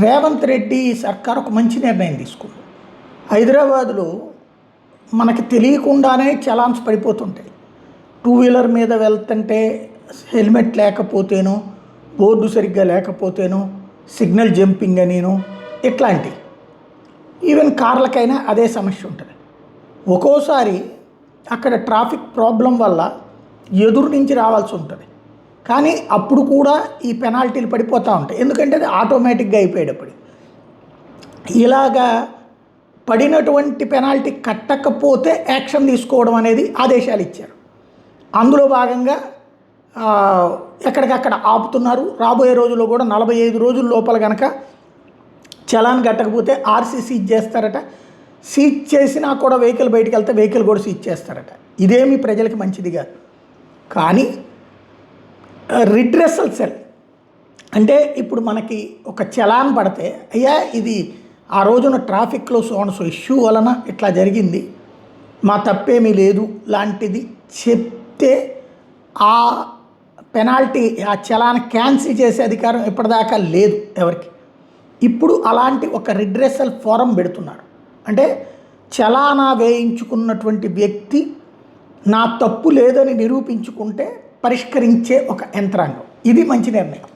రేవంత్ రెడ్డి సర్కార్ ఒక మంచి నిర్ణయం తీసుకుంది. హైదరాబాద్లో మనకి తెలియకుండానే చలాన్స్ పడిపోతుంటాయి. టూ వీలర్ మీద వెళ్తుంటే హెల్మెట్ లేకపోతేనో, బోర్డు సరిగ్గా లేకపోతేనో, సిగ్నల్ జంపింగ్ అనినో ఇట్లాంటివి. ఈవెన్ కార్లకైనా అదే సమస్య ఉంటుంది. ఒక్కోసారి అక్కడ ట్రాఫిక్ ప్రాబ్లం వల్ల ఎదురు నుంచి రావాల్సి ఉంటుంది. కానీ అప్పుడు కూడా ఈ పెనాల్టీలు పడిపోతూ ఉంటాయి. ఎందుకంటే అది ఆటోమేటిక్గా అయిపోయేటప్పుడు ఇలాగా పడినటువంటి పెనాల్టీ కట్టకపోతే యాక్షన్ తీసుకోవడం అనేది ఆదేశాలు ఇచ్చారు. అందులో భాగంగా ఎక్కడికక్కడ ఆపుతున్నారు. రాబోయే రోజుల్లో కూడా 45 రోజుల లోపల కనుక చలాన్ కట్టకపోతే ఆర్సీ సీజ్ చేస్తారట. సీజ్ చేసినా కూడా వెహికల్ బయటికి వెళ్తే వెహికల్ కూడా సీజ్ చేస్తారట. ఇదేమి ప్రజలకి మంచిది కాదు. కానీ రిడ్రెసల్ సెల్ అంటే ఇప్పుడు మనకి ఒక చలాన్ పడితే, అయ్యా ఇది ఆ రోజున ట్రాఫిక్లో సో ఇష్యూ వలన ఇట్లా జరిగింది, మా తప్పేమీ లేదు లాంటిది చెప్తే ఆ పెనాల్టీ, ఆ చలాన్ క్యాన్సిల్ చేసే అధికారం ఇప్పటిదాకా లేదు ఎవరికి. ఇప్పుడు అలాంటి ఒక రిడ్రెసల్ ఫోరం పెడుతున్నారు. అంటే చలానా వేయించుకున్నటువంటి వ్యక్తి నా తప్పు లేదని నిరూపించుకుంటే పరిష్కరించే ఒక యంత్రాంగం. ఇది మంచి నిర్ణయం.